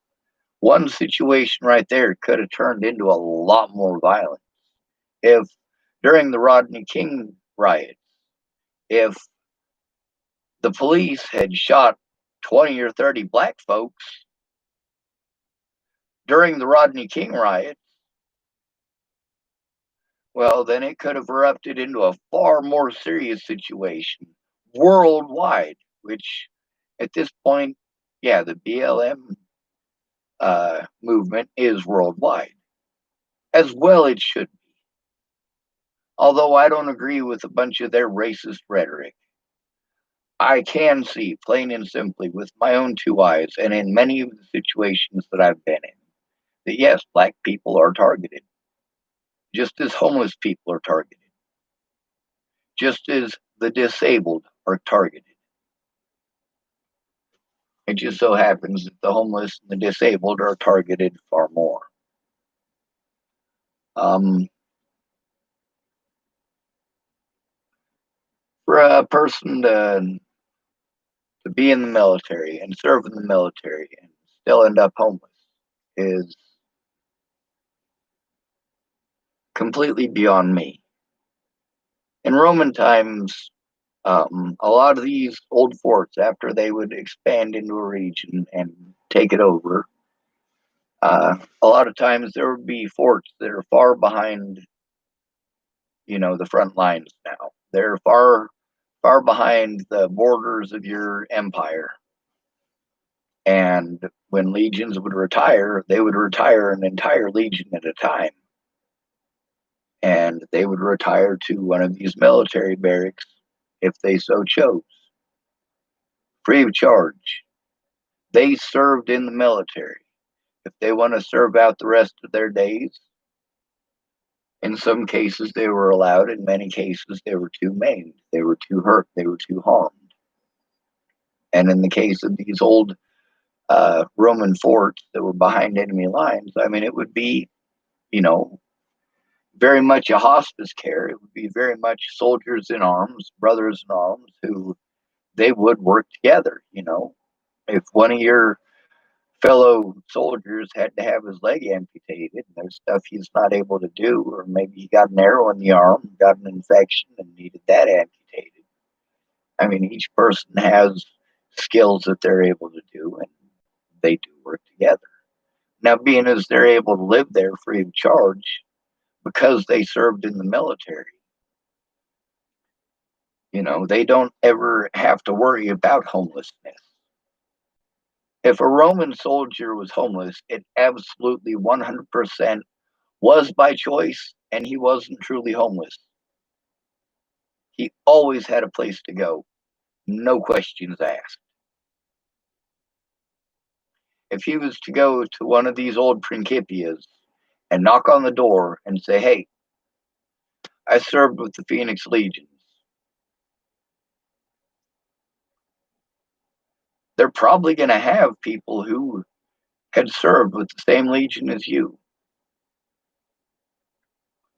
one situation right there could have turned into a lot more violence if during the Rodney King riots, if the police had shot 20 or 30 black folks during the Rodney King riots, well, then it could have erupted into a far more serious situation worldwide, which at this point, yeah, the BLM movement is worldwide. As well, it should be. Although I don't agree with a bunch of their racist rhetoric. I can see, plain and simply, with my own 2 eyes, and in many of the situations that I've been in, that yes, black people are targeted, just as homeless people are targeted, just as the disabled are targeted. It just so happens that the homeless and the disabled are targeted far more. Um, for a person to be in the military and serve in the military and still end up homeless is completely beyond me. In Roman times, a lot of these old forts, after they would expand into a region and take it over, a lot of times there would be forts that are far behind, the front lines now. They're far behind the borders of your empire. And when legions would retire, they would retire an entire legion at a time. And they would retire to one of these military barracks if they so chose, free of charge. They served in the military. If they want to serve out the rest of their days, in some cases they were allowed. In many cases, they were too maimed, they were too hurt, they were too harmed. And in the case of these old Roman forts that were behind enemy lines, I mean, it would be, you know, very much a hospice care. It would be very much soldiers in arms, brothers in arms, who they would work together. If one of your fellow soldiers had to have his leg amputated, and there's stuff he's not able to do, or maybe he got an arrow in the arm, got an infection, and needed that amputated. I mean, each person has skills that they're able to do, and they do work together. Now, being as they're able to live there free of charge because they served in the military, they don't ever have to worry about homelessness. If a Roman soldier was homeless, it absolutely 100% was by choice, and he wasn't truly homeless. He always had a place to go, no questions asked. If he was to go to one of these old Principias and knock on the door and say, "Hey, I served with the Phoenix Legions," they're probably going to have people who had served with the same legion as you.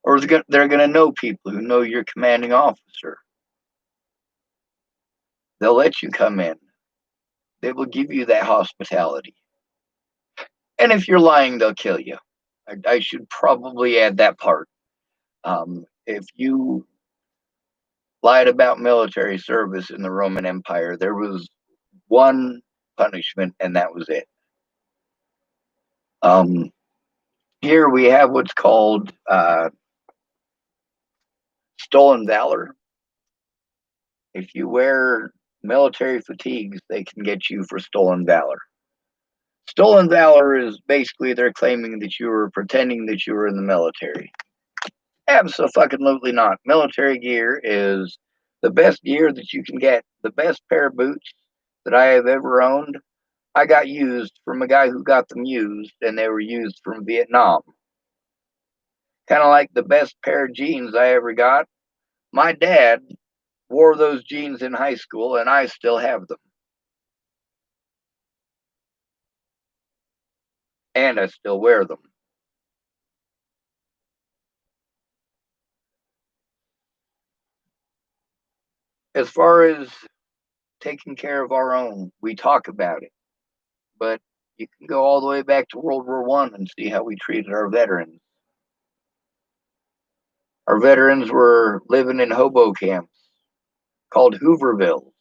Or they're going to know people who know your commanding officer. They'll let you come in. They will give you that hospitality. And if you're lying, they'll kill you. I should probably add that part. If you lied about military service in the Roman Empire, there was one punishment, and that was it. Here we have what's called stolen valor. If you wear military fatigues, they can get you for stolen valor. Stolen valor is basically they're claiming that you were pretending that you were in the military. Absolutely not. Military gear is the best gear that you can get. The best pair of boots that I have ever owned, I got used from a guy who got them used, and they were used from Vietnam. Kind of like the best pair of jeans I ever got. My dad wore those jeans in high school, and I still have them. And I still wear them. As far as taking care of our own, we talk about it. But you can go all the way back to World War I and see how we treated our veterans. Our veterans were living in hobo camps called Hoovervilles.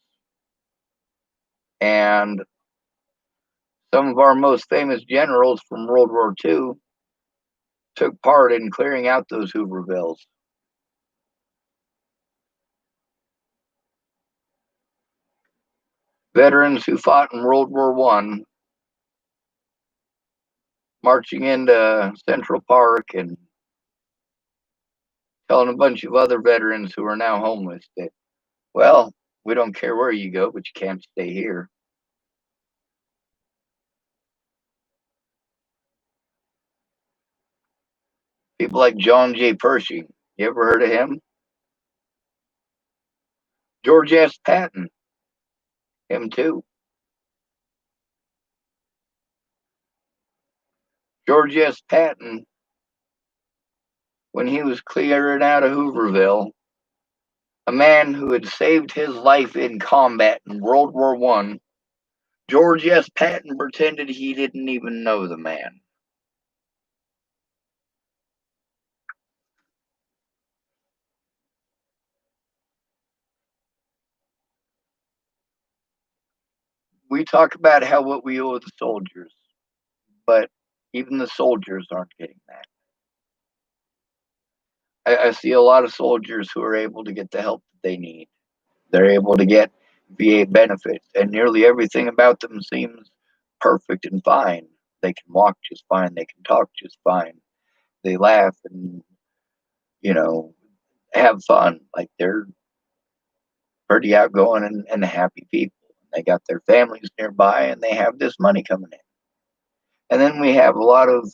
And some of our most famous generals from World War II took part in clearing out those Hoovervilles. Veterans who fought in World War I, marching into Central Park and telling a bunch of other veterans who are now homeless that, well, we don't care where you go, but you can't stay here. People like John J. Pershing. You ever heard of him? George S. Patton. Him too. George S. Patton, when he was clearing out of Hooverville, a man who had saved his life in combat in World War I, George S. Patton pretended he didn't even know the man. we talk about how what we owe the soldiers, but even the soldiers aren't getting that. I see a lot of soldiers who are able to get the help that they need. They're able to get VA benefits, and nearly everything about them seems perfect and fine. They can walk just fine. They can talk just fine. They laugh and, you know, have fun. Like they're pretty outgoing and happy people. They got their families nearby and they have this money coming in. And then we have a lot of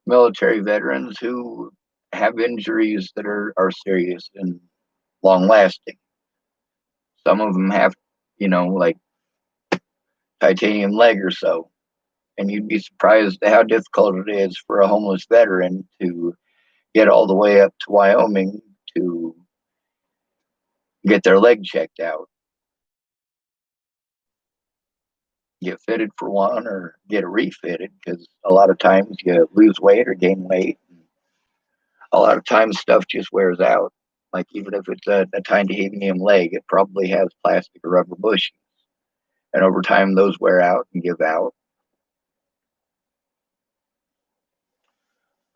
military veterans who have injuries that are serious and long lasting. Some of them have, like titanium leg or so. And you'd be surprised at how difficult it is for a homeless veteran to get all the way up to Wyoming to get their leg checked out, get fitted for one, or get it refitted, because a lot of times you lose weight or gain weight. A lot of times stuff just wears out. Like even if it's a titanium leg, it probably has plastic or rubber bushings. And over time, those wear out and give out.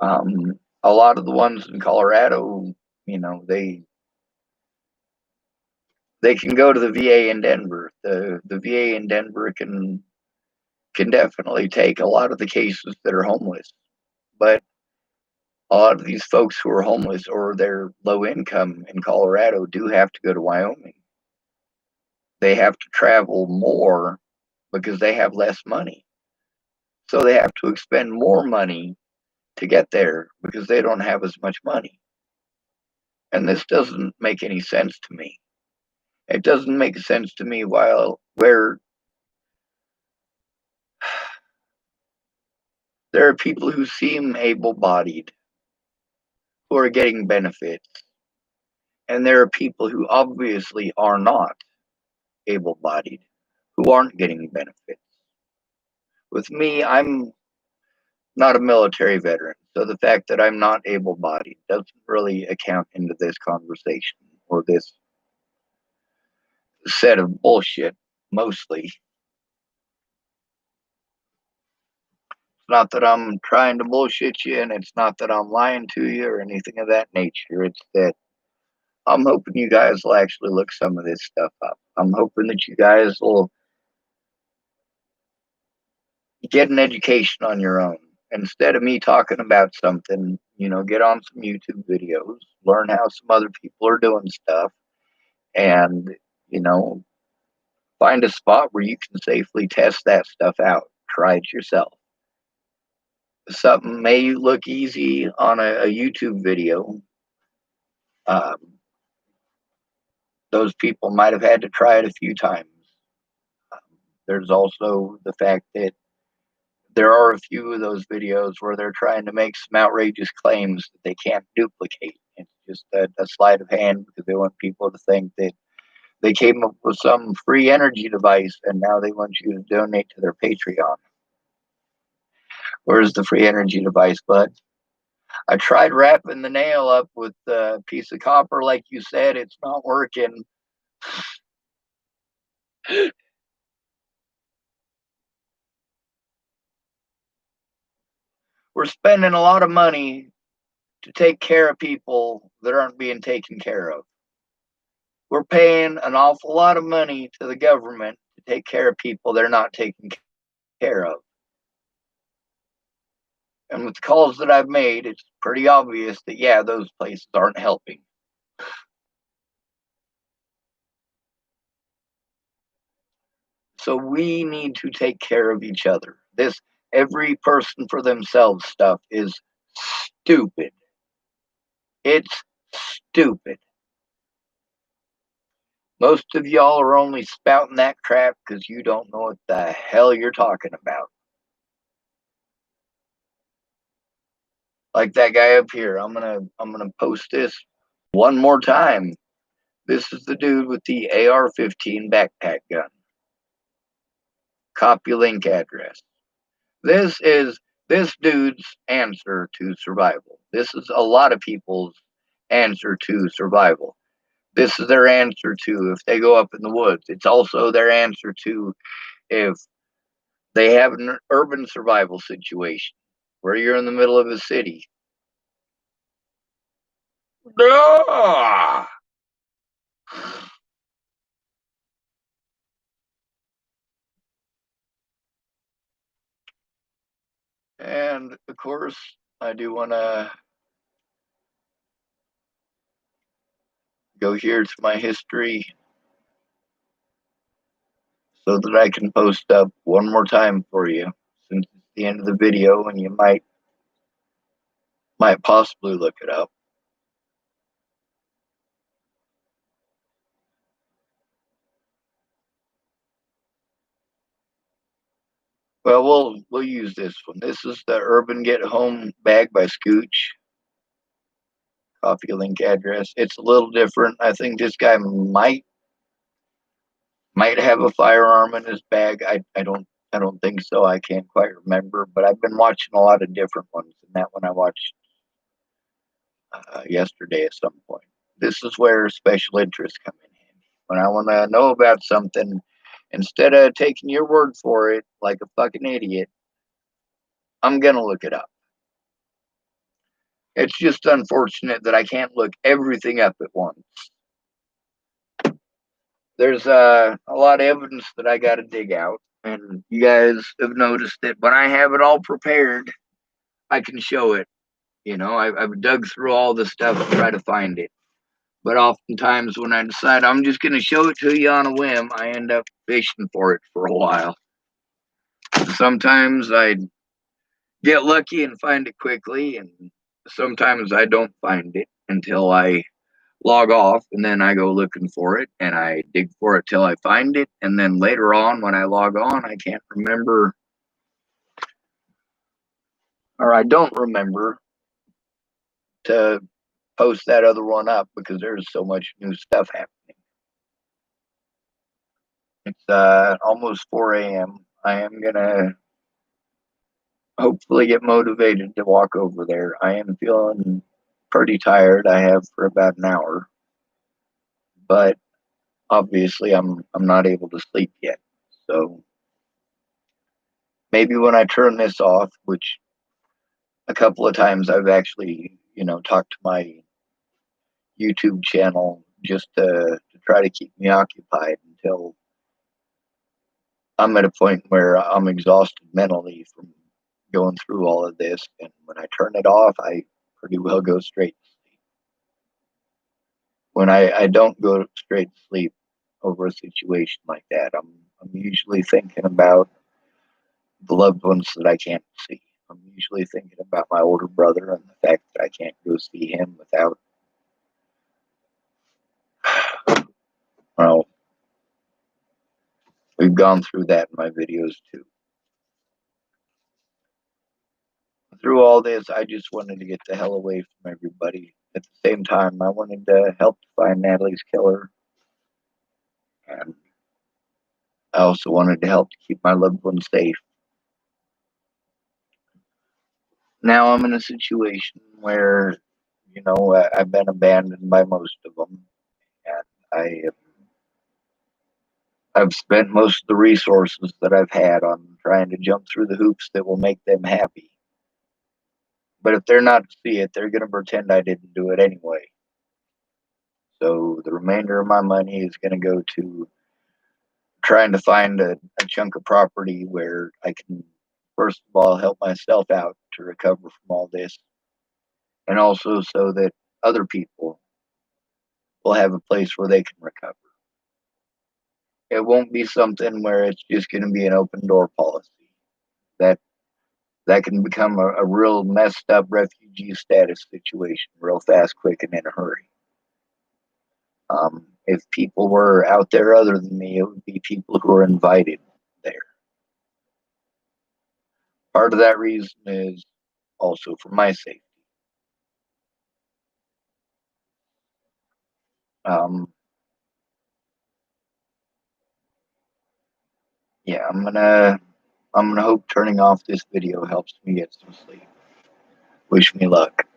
A lot of the ones in Colorado, they can go to the VA in Denver. The VA in Denver can definitely take a lot of the cases that are homeless, but a lot of these folks who are homeless or they're low income in Colorado do have to go to Wyoming. They have to travel more because they have less money. So they have to expend more money to get there because they don't have as much money. And this doesn't make any sense to me. It doesn't make sense to me where there are people who seem able-bodied who are getting benefits, and there are people who obviously are not able-bodied who aren't getting benefits. With me, I'm not a military veteran, so the fact that I'm not able-bodied doesn't really account into this conversation or this set of bullshit, mostly. It's not that I'm trying to bullshit you, and it's not that I'm lying to you or anything of that nature. It's that I'm hoping you guys will actually look some of this stuff up. I'm hoping that you guys will get an education on your own. Instead of me talking about something, get on some YouTube videos, learn how some other people are doing stuff, and, find a spot where you can safely test that stuff out. Try it yourself. Something may look easy on a YouTube video. Um, those people might have had to try it a few times. There's also the fact that there are a few of those videos where they're trying to make some outrageous claims that they can't duplicate. It's just a sleight of hand because they want people to think that they came up with some free energy device and now they want you to donate to their Patreon. Where's the free energy device, bud? I tried wrapping the nail up with a piece of copper, like you said. It's not working. We're spending a lot of money to take care of people that aren't being taken care of. We're paying an awful lot of money to the government to take care of people they're not taking care of. And with the calls that I've made, it's pretty obvious that, yeah, those places aren't helping. So we need to take care of each other. This every person for themselves stuff is stupid. It's stupid. Most of y'all are only spouting that crap because you don't know what the hell you're talking about. Like that guy up here. I'm gonna post this one more time. This is the dude with the AR-15 backpack gun. Copy link address. This is this dude's answer to survival. This is a lot of people's answer to survival. This is their answer to if they go up in the woods. It's also their answer to if they have an urban survival situation where you're in the middle of a city. No! And of course, I do want to go here to my history so that I can post up one more time for you, since it's the end of the video and you might possibly look it up. Well, we'll use this one. This is the Urban Get Home bag by Scooch. Copy link address. It's a little different. I think this guy might have a firearm in his bag. I don't think so. I can't quite remember, but I've been watching a lot of different ones, and that one I watched yesterday at some point. This is where special interests come in handy. When I want to know about something, instead of taking your word for it like a fucking idiot, I'm gonna look it up. It's just unfortunate that I can't look everything up at once. There's a lot of evidence that I got to dig out, and you guys have noticed that when I have it all prepared, I can show it. You know, I've dug through all the stuff to try to find it. But oftentimes, when I decide I'm just going to show it to you on a whim, I end up fishing for it for a while. Sometimes I get lucky and find it quickly, and sometimes I don't find it until I log off, and then I go looking for it and I dig for it till I find it, and then later on when I log on, I can't remember, or I don't remember to post that other one up because there's so much new stuff happening. It's almost 4 a.m. I am gonna hopefully get motivated to walk over there. I am feeling pretty tired. I have for about an hour, but obviously I'm not able to sleep yet. So maybe when I turn this off, which a couple of times I've actually, talked to my YouTube channel just to try to keep me occupied until I'm at a point where I'm exhausted mentally from going through all of this. And when I turn it off, I pretty well go straight to sleep. When I don't go straight to sleep over a situation like that, I'm usually thinking about the loved ones that I can't see. I'm usually thinking about my older brother and the fact that I can't go see him without, well, we've gone through that in my videos too. Through all this, I just wanted to get the hell away from everybody. At the same time, I wanted to help find Natalie's killer. And I also wanted to help to keep my loved ones safe. Now I'm in a situation where, I've been abandoned by most of them. And I've spent most of the resources that I've had on trying to jump through the hoops that will make them happy. But if they're not to see it, they're going to pretend I didn't do it anyway. So the remainder of my money is going to go to trying to find a chunk of property where I can, first of all, help myself out to recover from all this. And also so that other people will have a place where they can recover. It won't be something where it's just going to be an open door policy. That can become a real messed up refugee status situation real fast, quick, and in a hurry. If people were out there other than me, it would be people who are invited there. Part of that reason is also for my safety. Yeah, I'm gonna hope turning off this video helps me get some sleep. Wish me luck.